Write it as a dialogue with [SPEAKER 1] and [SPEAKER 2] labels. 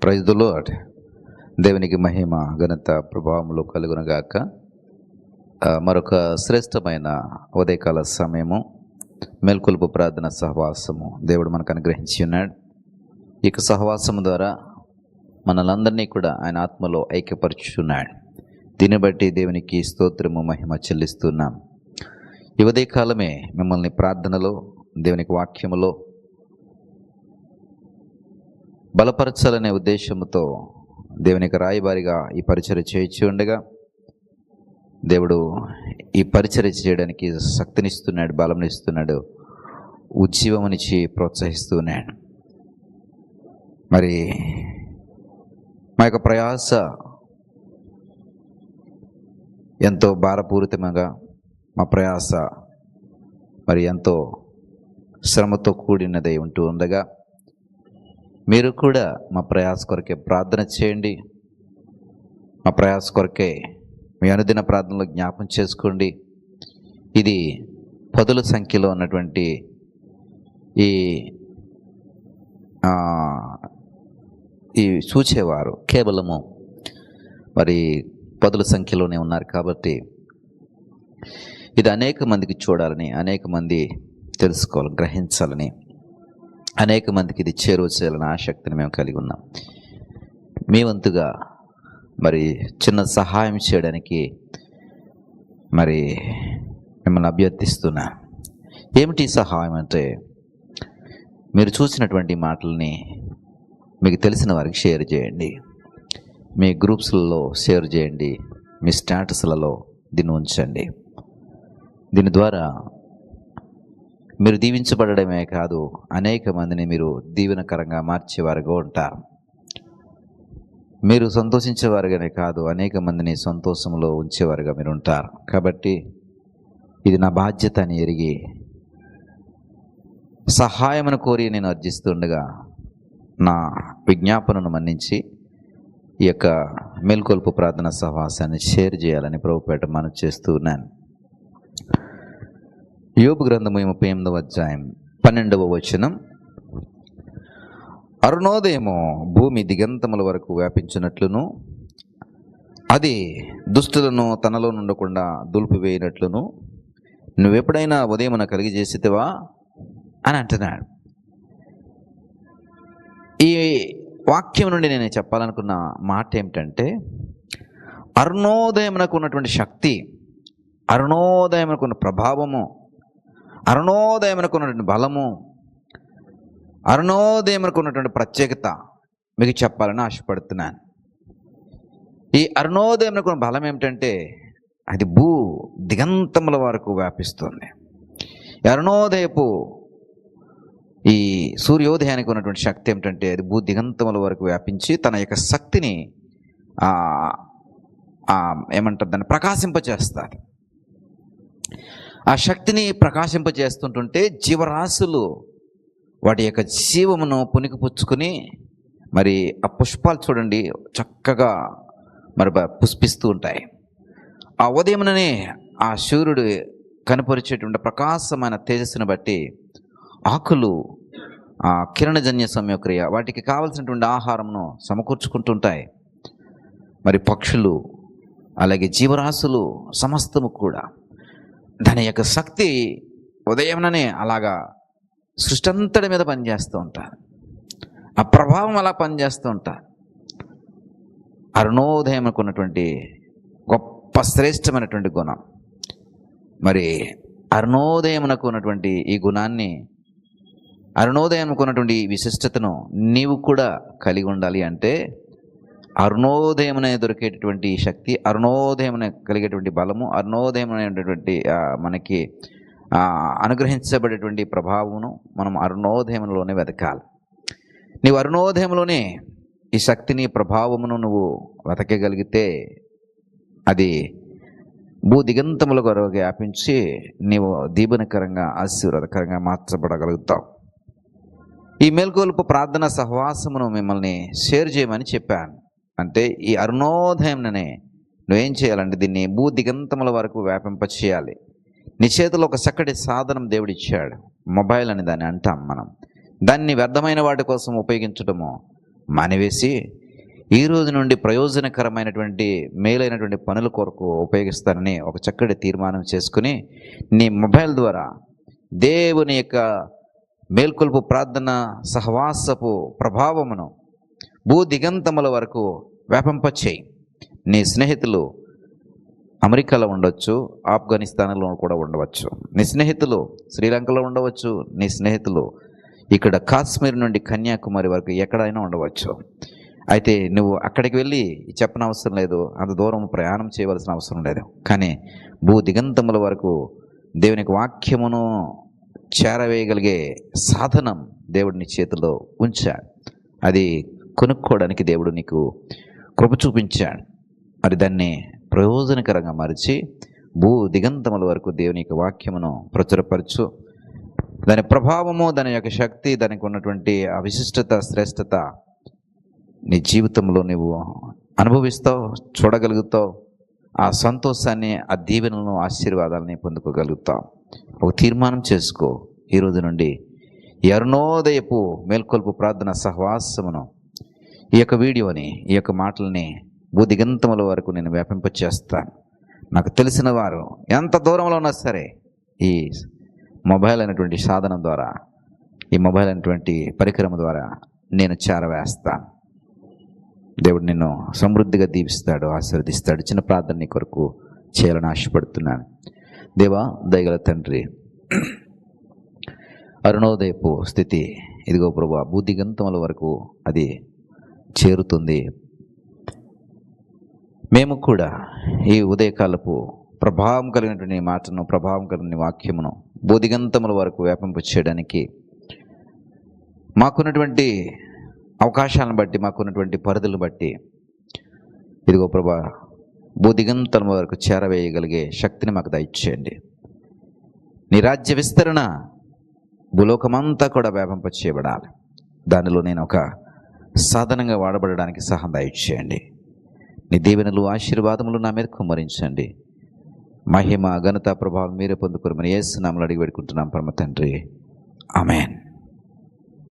[SPEAKER 1] Praise the lord. దేవునికి మహిమ ఘనత ప్రభావములు కలుగునగాక. మరొక శ్రేష్టమైన ఉదయకాల సమయము, మేల్కొలుపు ప్రార్థన సహవాసము దేవుడు మనకు అనుగ్రహించి ఉన్నాడు. ఈ సహవాసము ద్వారా మనలందరినీ కూడా ఆయన ఆత్మలో ఐక్యపరుచున్నాడు. దీన్ని బట్టి దేవునికి స్తోత్రము మహిమ చెల్లిస్తున్నాం. ఈ ఉదయకాలమే మిమ్మల్ని ప్రార్థనలో, దేవునికి వాక్యములో బలపరచాలనే ఉద్దేశంతో దేవునికి రాయబారిగా ఈ పరిచర్య చేయించి ఉండగా, దేవుడు ఈ పరిచర్య చేయడానికి శక్తినిస్తున్నాడు, బలంనిస్తున్నాడు, ఉజ్జీవమునిచ్చి ప్రోత్సహిస్తున్నాడు. మరి మా యొక్క ప్రయాస ఎంతో భారపూరితంగా, మా ప్రయాస మరి ఎంతో శ్రమతో కూడినదై ఉంటూ ఉండగా, మీరు కూడా మా ప్రయాస కొరకే ప్రార్థన చేయండి. మా ప్రయాస కొరకే మీ అనుదిన ప్రార్థనలో జ్ఞాపం చేసుకోండి. ఇది పదుల సంఖ్యలో ఉన్నటువంటి ఈ చూచేవారు కేవలము మరి పదుల సంఖ్యలోనే ఉన్నారు కాబట్టి ఇది అనేక మందికి చూడాలని, అనేక మంది తెలుసుకోవాలని, గ్రహించాలని, అనేక మందికి ఇది చేరువ చేయాలని ఆసక్తిని మేము కలిగి ఉన్నాం. మీ వంతుగా మరి చిన్న సహాయం చేయడానికి మరి మిమ్మల్ని అభ్యర్థిస్తున్నా. ఏమిటి సహాయం అంటే, మీరు చూసినటువంటి మాటల్ని మీకు తెలిసిన వారికి షేర్ చేయండి, మీ గ్రూప్స్లలో షేర్ చేయండి, మీ స్టేటస్లలో దీన్ని ఉంచండి. దీని ద్వారా మీరు దీవించబడమే కాదు, అనేక మందిని మీరు దీవెనకరంగా మార్చేవారుగా ఉంటారు. మీరు సంతోషించేవారుగానే కాదు, అనేక మందిని సంతోషంలో ఉంచేవారుగా మీరు ఉంటారు. కాబట్టి ఇది నా బాధ్యత అని ఎరిగి సహాయమును కోరి నేను అర్జిస్తుండగా నా విజ్ఞాపనను మన్నించి ఈ యొక్క మేల్కొల్పు ప్రార్థన సహవాసాన్ని షేర్ చేయాలని ప్రభుపేట మనం చేస్తూ ఉన్నాను. యోబు గ్రంథము 38వ అధ్యాయం 12వ వచనం. అరుణోదయము భూమి దిగంతముల వరకు వ్యాపించినట్లును, అది దుష్టులను తనలో నుండకుండా దులిపివేయినట్లును నువ్వెప్పుడైనా ఉదయమున కలిగజేసితివా అని అంటున్నాడు. ఈ వాక్యం నుండి నేను చెప్పాలనుకున్న మాట ఏమిటంటే, అరుణోదయమునకు ఉన్నటువంటి శక్తి, అరుణోదయమునకు ఉన్న ప్రభావము, అరుణోదయమునకు ఉన్నటువంటి బలము, అరుణోదయమునకు ఉన్నటువంటి ప్రత్యేకత మీకు చెప్పాలని ఆశపడుతున్నాను. ఈ అరుణోదయమునకు ఉన్న బలం ఏమిటంటే, అది భూ దిగంతముల వరకు వ్యాపిస్తుంది. అరుణోదయపు ఈ సూర్యోదయానికి ఉన్నటువంటి శక్తి ఏమిటంటే, అది భూ దిగంతముల వరకు వ్యాపించి తన యొక్క శక్తిని ఏమంటారు దాన్ని ప్రకాశింపచేస్తుంది. ఆ శక్తిని ప్రకాశింపజేస్తుంటుంటే జీవరాశులు వాటి యొక్క జీవమును పుణికిపుచ్చుకుని మరి ఆ పుష్పాలు చూడండి చక్కగా మరి పుష్పిస్తూ ఉంటాయి. ఆ ఉదయముననే ఆ సూర్యుడు కనపరిచేటువంటి ప్రకాశమైన తేజస్సును బట్టి ఆకులు ఆ కిరణజన్య సమయక్రియ వాటికి కావలసినటువంటి ఆహారమును సమకూర్చుకుంటుంటాయి. మరి పక్షులు అలాగే జీవరాశులు సమస్తము కూడా దాని యొక్క శక్తి ఉదయంలోనే అలాగా సృష్టి అంతటి మీద పనిచేస్తూ ఉంటారు. ఆ ప్రభావం అలా పనిచేస్తూ ఉంటారు. అరుణోదయంకు ఉన్నటువంటి గొప్ప శ్రేష్టమైనటువంటి గుణం. మరి అరుణోదయమునకు ఉన్నటువంటి ఈ గుణాన్ని, అరుణోదయంకు ఉన్నటువంటి ఈ విశిష్టతను నీవు కూడా కలిగి ఉండాలి అంటే, అరుణోదయమునే దొరికేటటువంటి శక్తి, అరుణోదయమునే కలిగేటువంటి బలము, అరుణోదయమైనటువంటి మనకి అనుగ్రహించబడేటువంటి ప్రభావమును మనం అరుణోదయంలోనే వెతకాలి. నీవు అరుణోదయంలోనే ఈ శక్తిని, ప్రభావమును నువ్వు వెతకగలిగితే అది భూ దిగంతముల వరకు వ్యాపించి నీవు దీవెనకరంగా, ఆశీర్వాదకరంగా మార్చబడగలుగుతావు. ఈ మేల్కొల్పు ప్రార్థన సహవాసమును మిమ్మల్ని షేర్ చేయమని చెప్పాను. అంటే ఈ అరుణోదయంనే నువ్వేం చేయాలంటే దీన్ని భూ దిగంతముల వరకు వ్యాపింపచేయాలి. నీ చేతిలో ఒక చక్కటి సాధనం దేవుడిచ్చాడు, మొబైల్ అని దాన్ని అంటాం మనం. దాన్ని వ్యర్థమైన వాటి కోసం ఉపయోగించడము, మానివేసి ఈ రోజు నుండి ప్రయోజనకరమైనటువంటి మేలైనటువంటి పనుల కొరకు ఉపయోగిస్తానని ఒక చక్కటి తీర్మానం చేసుకుని నీ మొబైల్ ద్వారా దేవుని యొక్క మేల్కొల్పు ప్రార్థన సహవాసపు ప్రభావమును భూదిగంతముల వరకు వ్యాపింపచేయి. నీ స్నేహితులు అమెరికాలో ఉండవచ్చు, ఆఫ్ఘనిస్తాన్లో కూడా ఉండవచ్చు, నీ స్నేహితులు శ్రీలంకలో ఉండవచ్చు, నీ స్నేహితులు ఇక్కడ కాశ్మీర్ నుండి కన్యాకుమారి వరకు ఎక్కడైనా ఉండవచ్చు. అయితే నువ్వు అక్కడికి వెళ్ళి చెప్పనవసరం లేదు, అంత దూరం ప్రయాణం చేయవలసిన అవసరం లేదు. కానీ భూదిగంతముల వరకు దేవుని యొక్క వాక్యమును చేరవేయగలిగే సాధనం దేవుడిని చేతిలో ఉంచాడు. అది కొనుక్కోవడానికి దేవుడు నీకు కృప చూపించాడు. మరి దాన్ని ప్రయోజనకరంగా మరిచి భూదిగంతముల వరకు దేవుని యొక్క వాక్యమును ప్రచురపరచు. దాని ప్రభావము, దాని యొక్క శక్తి, దానికి ఉన్నటువంటి ఆ విశిష్టత, శ్రేష్టత నీ జీవితంలో నువ్వు అనుభవిస్తావు, చూడగలుగుతావు. ఆ సంతోషాన్ని, ఆ దీవెనలను, ఆశీర్వాదాలని పొందుకోగలుగుతావు. ఒక తీర్మానం చేసుకో. ఈ రోజు నుండి ఈ అరుణోదయపు మేల్కొల్పు ప్రార్థన సహవాసమును, ఈ యొక్క వీడియోని, ఈ యొక్క మాటల్ని భూదిగంతముల వరకు నేను వ్యాపింపచేస్తాను. నాకు తెలిసిన వారు ఎంత దూరంలో ఉన్నా సరే ఈ మొబైల్ అనేటువంటి సాధనం ద్వారా, ఈ మొబైల్ అనేటువంటి పరికరం ద్వారా నేను చేరవేస్తాను. దేవుడు నిన్ను సమృద్ధిగా దీవిస్తాడు, ఆశీర్వదిస్తాడు. చిన్న ప్రార్థన నీ కొరకు చేయాలని ఆశపడుతున్నాను. దేవా, దయగల తండ్రి, అరుణోదయపు స్థితి ఇదిగో ప్రభువా, భూదిగంతముల వరకు అది చేరుతుంది. మేము కూడా ఈ ఉదయకాలపు ప్రభావం కలిగినటువంటి మాటను, ప్రభావం కలిగిన వాక్యమును భూదిగంతముల వరకు వ్యాపింప చేయడానికి మాకున్నటువంటి అవకాశాలను బట్టి, మాకున్నటువంటి పరిధులను బట్టి ఇదిగో ప్రభా, భూదిగంతముల వరకు చేరవేయగలిగే శక్తిని మాకు దయచేయండి. నీ రాజ్య విస్తరణ భూలోకమంతా కూడా వ్యాపింప చేయబడాలి. దానిలో నేను ఒక సాధనంగా వాడబడడానికి సహాయం దయచేయండి. నీ దీవెనలు, ఆశీర్వాదములు నా మీద కుమ్మరించండి. మహిమ, ఘనత, ప్రభావం మీరే పొందుకోమని యేసు నామములో అడిగి పెట్టుకుంటున్నాం పరమ తండ్రి. ఆమేన్.